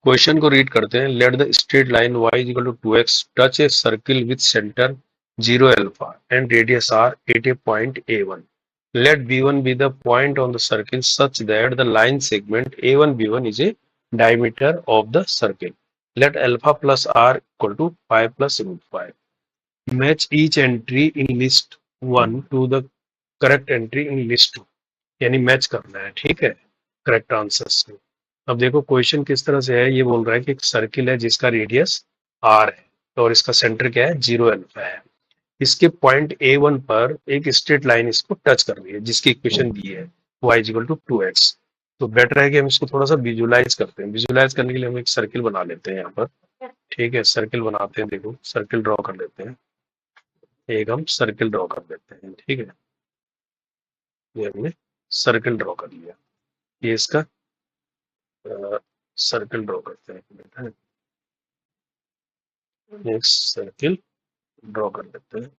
Question को read करते हैं। Let the straight line y is equal to 2x touch a circle with centre 0 alpha and radius r at a point a1. Let b1 be the point on the circle such that the line segment a1 b1 is a diameter of the circle. Let alpha plus r equal to 5 plus root 5. Match each entry in list 1 to the correct entry in list 2. यानी match करना है, ठीक है, correct answers को। अब देखो question किस तरह से है। ये बोल रहा है कि एक सर्किल है जिसका रेडियस आर है और इसका सेंटर क्या है, 0 अल्फा है। इसके पॉइंट A1 पर एक स्ट्रेट लाइन इसको टच कर रही है जिसकी इक्वेशन दी है y इक्वल टू 2x। तो बेटर है कि हम इसको थोड़ा सा विजुलाइज करते हैं। विजुलाइज करने के लिए हम एक सर्किल बना लेते हैं यहाँ पर, ठीक है। सर्किल बनाते हैं, देखो सर्किल ड्रॉ कर लेते हैं। एक हम सर्किल ड्रॉ कर लेते हैं, ठीक है। ये हमने सर्किल ड्रॉ कर लिया। ये इसका सर्किल ड्रॉ करते हैं, नेक्स्ट सर्किल ड्रॉ कर लेते हैं,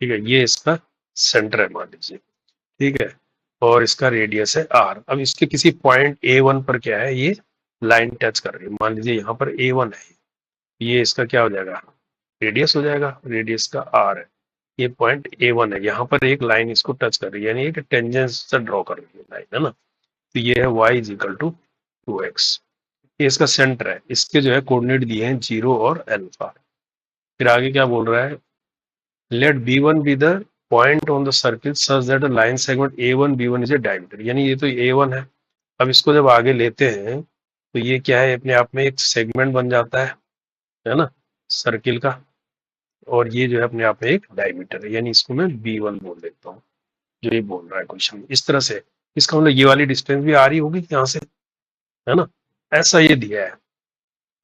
ठीक है। ये इसका सेंटर है मान लीजिए, ठीक है, और इसका रेडियस है आर। अब इसके किसी पॉइंट A1 पर क्या है, ये लाइन टच कर रही है। मान लीजिए यहाँ पर A1 है, ये इसका क्या हो जाएगा, रेडियस हो जाएगा, रेडियस का आर है। ये पॉइंट A1 है, यहाँ पर एक लाइन इसको टच कर रही है, यानी एक टेंजेंस से ड्रॉ कर रही है लाइन, है ना। तो ये है y is equal to 2x। ये इसका सेंटर है। इसके जो है कोऑर्डिनेट दिए हैं 0 और अल्फा। फिर आगे क्या बोल रहा है, let b1 be the point on the circle such that the line segment a1 b1 is a diameter. यानी ये तो a1 है। अब इसको जब आगे लेते हैं तो ये क्या है, अपने आप में एक सेगमेंट बन जाता है ना, सर्किल का। और ये जो है अपने आप में एक डायमीटर है, यानी इसको मैं b1 बोल देता हूँ, जो ये बोल रहा है क्वेश्चन। इस तरह से इसका मतलब ये वाली डिस्टेंस भी आ रही होगी यहाँ से, है ना, ऐसा ये दिया है।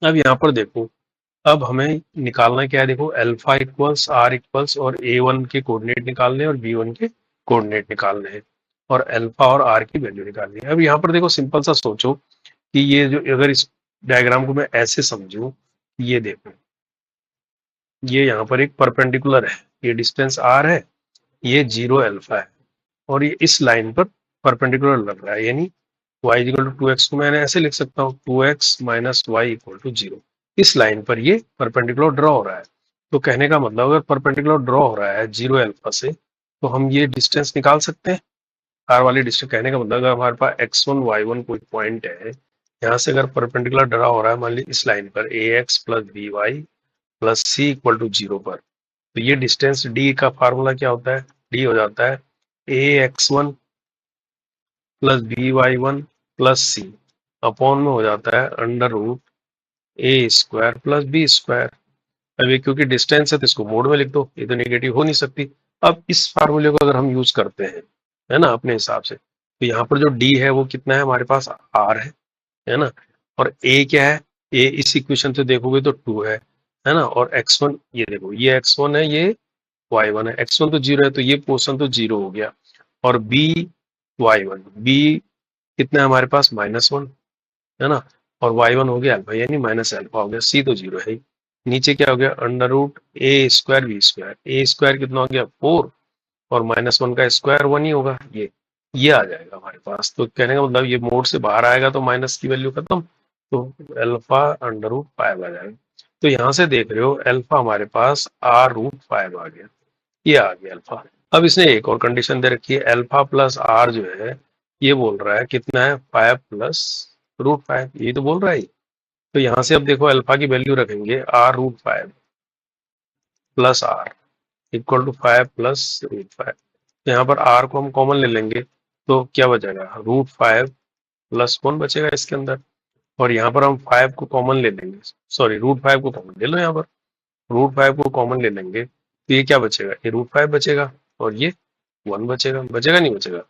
अब यहाँ पर देखो, अब हमें निकालना क्या है, देखो अल्फा इक्वल्स आर इक्वल्स और A1 के कोऑर्डिनेट निकालने हैं और B1 के कोऑर्डिनेट निकालने हैं और अल्फा और आर की वैल्यू निकालनी है। अब यहाँ पर देखो सिंपल सा सोचो कि ये जो, अगर इस डायग्राम को मैं ऐसे समझूं, ये देखो, ये यहाँ पर एक परपेंडिकुलर है, ये डिस्टेंस आर है, ये 0 अल्फा है और ये इस लाइन पर परपेंडिकुलर लग रहा है, यानी y इक्वल टू 2x को मैंने ऐसे लिख सकता हूँ, 2x minus Y equal to 0। इस लाइन पर ये परपेंडिकुलर ड्रॉ हो रहा है। तो कहने का मतलब अगर परपेंडिकुलर ड्रॉ हो रहा है 0 अल्फा से, तो हम ये डिस्टेंस निकाल सकते हैं, आर वाली डिस्टेंस। कहने का मतलब अगर हमारे पास x1 y1 कोई पॉइंट है, यहाँ से अगर परपेंडिकुलर ड्रॉ हो रहा है मान लीजिए इस लाइन पर ax plus b y plus c equal to 0 पर, तो ये डिस्टेंस d का फार्मूला क्या होता है, d हो जाता है ax1 plus b y one plus c upon में हो जाता है under root a square plus b square. अब ये क्योंकि डिस्टेंस है तो इसको मोड में लिख दो, ये तो नेगेटिव हो नहीं सकती। अब इस फार्मूले को अगर हम यूज करते हैं, है ना, अपने हिसाब से, तो यहाँ पर जो डी है वो कितना है हमारे पास, आर है ना। और ए क्या है, ए इस इक्वेशन से देखोगे तो 2 है ना। और x1 ये देखो, ये x1 है, ये y1 है। x1 तो 0 है तो ये पोर्शन तो 0 हो गया। और b y1 b कितना है हमारे पास, -1, है ना। और y1 हो गया अल्फा, यानी माइनस अल्फा हो गया। c तो 0 है ही। नीचे क्या हो गया, under root a square B square, A square कितना हो गया 4 और -1 का स्क्वायर 1 ही होगा, ये आ जाएगा हमारे पास। तो कहने का मतलब ये मोड से बाहर आएगा तो माइनस की वैल्यू खत्म, तो अल्फा अंडर रूट 5 आ जाएगा। तो यहाँ से देख रहे हो अल्फा हमारे पास r रूट 5 आ गया, ये आ गया अल्फा। अब इसने एक और कंडीशन दे रखी है, अल्फा प्लस आर जो है ये बोल रहा है कितना है, 5 प्लस रूट 5, ये तो बोल रहा है। तो यहाँ से अब देखो अल्फा की वैल्यू रखेंगे r root 5 plus r equal to 5 plus root 5। तो यहाँ पर r को हम कॉमन ले लेंगे तो क्या बचेगा, रूट 5 प्लस कौन बचेगा इसके अंदर। और यहाँ पर हम 5 को कॉमन ले लेंगे, सॉरी रूट 5 को कॉमन ले लो, यहाँ पर रूट 5 को कॉमन ले लेंगे तो ये क्या बचेगा, ये रूट 5 बचेगा और ये 1 बचेगा, बचेगा नहीं बचेगा,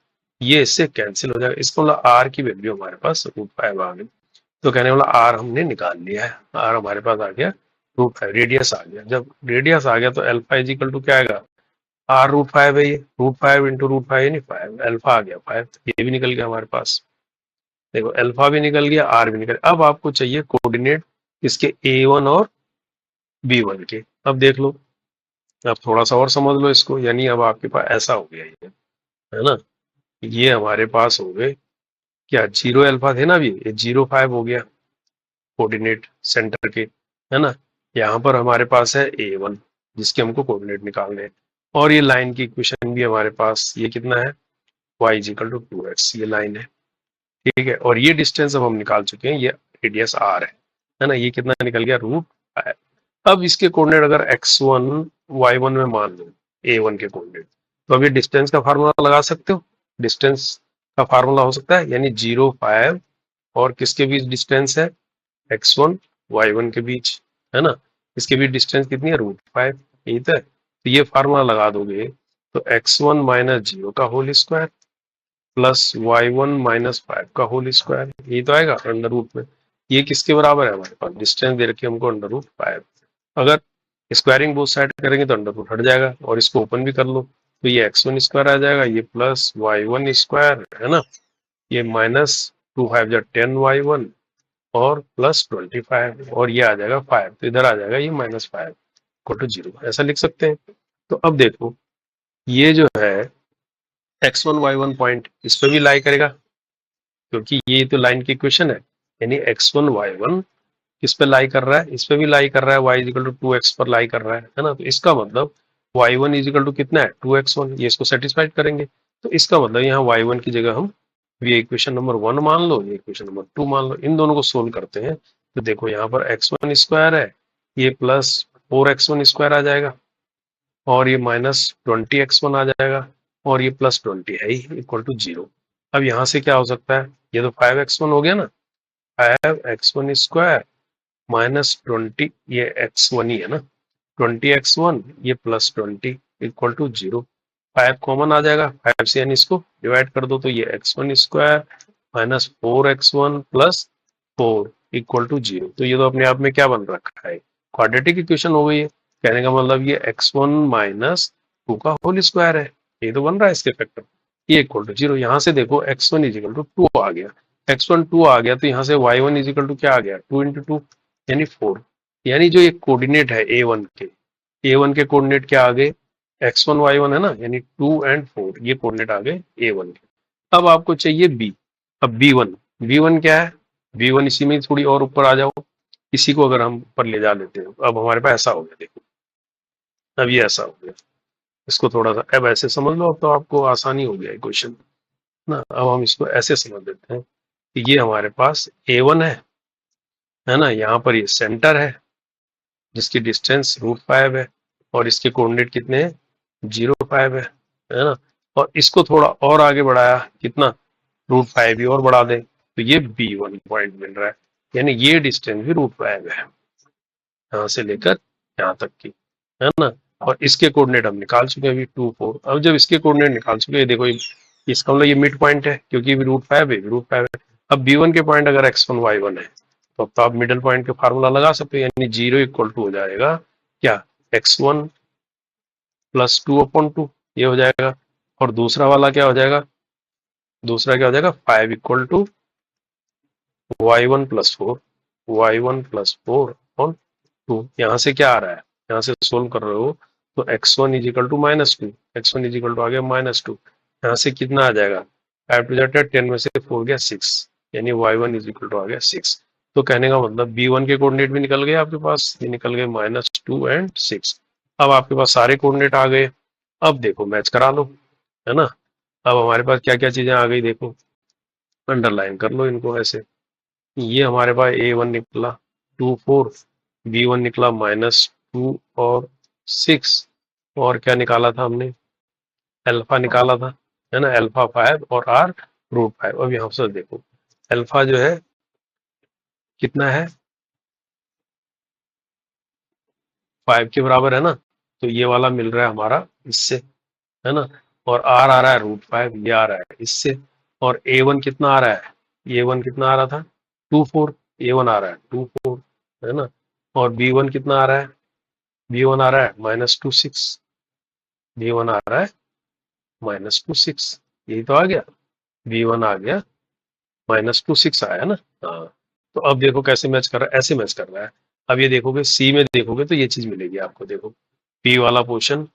ये इससे कैंसिल हो जाएगा। इसको मतलब आर की वैल्यू हमारे पास रूट 5 आ गई। तो कहने वाला आर हमने निकाल लिया है, आर हमारे पास आ गया रूट 5, रेडियस आ गया। जब रेडियस आ गया तो अल्फा इज इक्वल टू क्या आएगा, आर रूट 5 है, ये रूट 5 इंटू रूट 5 यानी 5, अल्फा आ गया 5, ये भी निकल गया हमारे पास। देखो अल्फा भी निकल गया, आर भी निकल गया। अब आपको चाहिए कोऑर्डिनेट इसके A1 और B1 के। अब देख लो, अब थोड़ा सा और समझ लो इसको, यानी अब आपके पास ऐसा हो गया ये, है ना, ये हमारे पास हो गए क्या 0 अल्फा थे ना, अभी ये 0 5 हो गया कोऑर्डिनेट सेंटर के, है ना। यहाँ पर हमारे पास है A1 जिसके हमको कोऑर्डिनेट निकालने हैं, और ये लाइन की इक्वेशन भी हमारे पास, ये कितना है y इक्वल टू 2x, ये लाइन है, ठीक है। और ये डिस्टेंस अब हम निकाल चुके हैं, ये रेडियस r है ना। ये कितना निकल गया √5। अब इसके कोऑर्डिनेट अगर x1 y1 में मान लो A1 के कोऑर्डिनेट, तो अब ये डिस्टेंस का फार्मूला लगा सकते हो। डिस्टेंस का फार्मूला हो सकता है, यानी 0 5 और किसके बीच डिस्टेंस है, x1 y1 के बीच, है ना। इसके बीच डिस्टेंस कितनी है, √5, यही तो है। तो ये फार्मूला लगा दोगे तो x1 माइनस 0 का whole square plus y1 minus 5 का होल स्क्वायर, ये तो आएगा अंडर रूट में। ये किसके बराबर है, हमारे पास डिस्टेंस दे रखी है हमको √5। अगर स्क्वायरिंग बोथ साइड करेंगे तो अंडर रूट हट जाएगा, और इसको ओपन भी कर लो तो ये x1 स्क्वायर आ जाएगा, ये प्लस y1 स्क्वायर, है ना। ये माइनस 2 5 जा 10y1 और प्लस 25, और ये आ जाएगा 5, तो इधर आ जाएगा ये -5 इक्वल टू 0, ऐसा लिख सकते हैं। तो अब देखो ये जो है x1 y1 पॉइंट इस पे भी लाई करेगा, क्योंकि ये तो लाइन की इक्वेशन है, यानी x1 y1 किस पे लाई कर रहा है, इस पे भी लाई कर रहा है, y इक्वल टू 2x पर लाई कर रहा है ना। तो इसका मतलब y1 इक्वल टू कितना है 2x1, ये इसको सेटिस्फाइड करेंगे। तो इसका मतलब यहाँ y1 की जगह हम ये इक्वेशन नंबर 1 मान लो, ये इक्वेशन नंबर 2 मान लो, इन दोनों को सोल्व करते हैं। तो देखो यहाँ पर x1 स्क्वायर है, ये प्लस 4x1 स्क्वायर आ जाएगा, और ये -20x1 आ जाएगा, और ये +20 है ही इक्वल टू 0। अब यहाँ से क्या हो सकता है, ये तो 5x1 हो गया ना, 5x1 स्क्वायर -20, ये x1 ही है ना, 20x1 ये +20 इक्वल टू 0। 5 कॉमन आ जाएगा, 5 से यानी इसको डिवाइड कर दो, तो ये x1 square -4x1 plus 4 equal to 0। तो ये तो अपने आप में क्या बन रखा है, क्वाड्रेटिक इक्वेशन हो गई है। कहने का मतलब ये x1 माइनस 2 का होल स्क्वायर है, ये तो बन रहा है इसके फैक्टर, ये इक्वल टू 0। यहाँ से देखो x1 इक्वल टू 2 आ गया, x1 2 आ गया, तो यहाँ से y1 इक्वल टू क्या आ गया 2 × 2 यानी 4। यानी जो ये कोऑर्डिनेट है A1 के कोऑर्डिनेट क्या आ गए, x1 y1 है ना, यानी 2 और 4, ये कोऑर्डिनेट आ गए A1 के। अब आपको चाहिए B। अब B1 क्या है, B1 इसी में थोड़ी और ऊपर आ जाओ, इसी को अगर हम ऊपर ले जा लेते हैं, अब हमारे पास ऐसा हो गया, देखो अब ये ऐसा हो गया। इसको थोड़ा सा अब ऐसे समझ लो, अब तो आपको आसानी हो गया क्वेश्चन ना। अब हम इसको ऐसे समझ लेते हैं कि ये हमारे पास A1 है ना, यहाँ पर ये सेंटर है जिसकी डिस्टेंस √5 है, और इसके कोऑर्डिनेट कितने हैं 0 5 है ना। और इसको थोड़ा और आगे बढ़ाया, कितना √5 भी और बढ़ा दें, तो ये B1 पॉइंट मिल रहा है, यानी ये डिस्टेंस भी √5 है यहाँ से लेकर यहाँ तक की, है ना। और इसके कोऑर्डिनेट हम निकाल चुके हैं अभी 2 4। अब जब इसके कोऑर्डिनेट निकाल चुके हैं, देखो इसका मतलब ये मिड पॉइंट है, क्योंकि √5 है, √5 है। अब B1 के पॉइंट अगर x1 y1 है, तो अब तो आप मिडिल पॉइंट के फार्मूला लगा सकते हो, यानी 0 इक्वल टू हो जाएगा क्या x1 प्लस 2/2, ये हो जाएगा। और दूसरा वाला क्या हो जाएगा, दूसरा क्या हो जाएगा 5 equal to y1 plus 4, y1 plus 4 और 2। यहाँ से क्या आ रहा है, यहाँ से सोल्व कर रहे हो तो x1 is equal to -2, x1 is equal to आ गया -2, यहाँ से कितना आ जाएगा 5 टू जाता है 10 में से 4 गया 6, यानी y1 इजिकल टू आ गया 6। तो कहने का मतलब B1 के कोऑर्डिनेट भी निकल गए आपके पास, ये निकल गए -2 और 6। अब आपके पास सारे कोऑर्डिनेट आ गए, अब देखो मैच करा लो, है ना। अब हमारे पास क्या क्या चीजें आ गई, देखो अंडरलाइन कर लो इनको ऐसे। ये हमारे पास A1 निकला 2 4, B1 निकला -2 और 6, और क्या निकाला था हमने, अल्फा निकाला था, है ना, अल्फा 5 और R √5। अब यहाँ से देखो अल्फा जो है कितना है 5 के बराबर है ना, तो ये वाला मिल रहा है हमारा इससे, है ना। और R आ रहा है √5, ये आ रहा है इससे। और A1 कितना आ रहा है, A1 कितना आ रहा था 2 4, A1 आ रहा है 2 4, है ना। और B1 कितना आ रहा है, B1 आ रहा है -2 6, B1 आ रहा है -2 6, यही तो आ गया, B1 आ गया -2 6 आया ना। हाँ, तो अब देखो कैसे मैच कर रहा है, ऐसे मैच कर रहा है। अब ये देखोगे C में देखोगे तो ये चीज मिलेगी आपको, देखो P वाला पोर्शन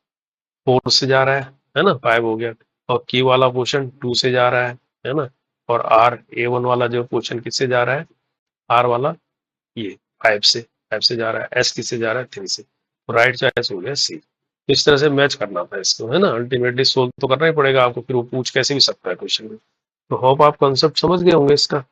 4 से जा रहा है ना, 5 हो गया, और Q वाला पोर्शन 2 से जा रहा है ना। और आर A1 वाला जो क्वेश्चन किससे जा रहा है, आर वाला ये 5 से जा रहा है, एस किससे जा रहा है 3 से, तो राइट चॉइस हो गया सी। इस तरह से मैच करना था इसको, है ना, अल्टीमेटली सोल्व तो करना ही पड़ेगा आपको, फिर वो पूछ कैसे भी सकता है क्वेश्चन में। तो होप आप कॉन्सेप्ट समझ गए होंगे इसका।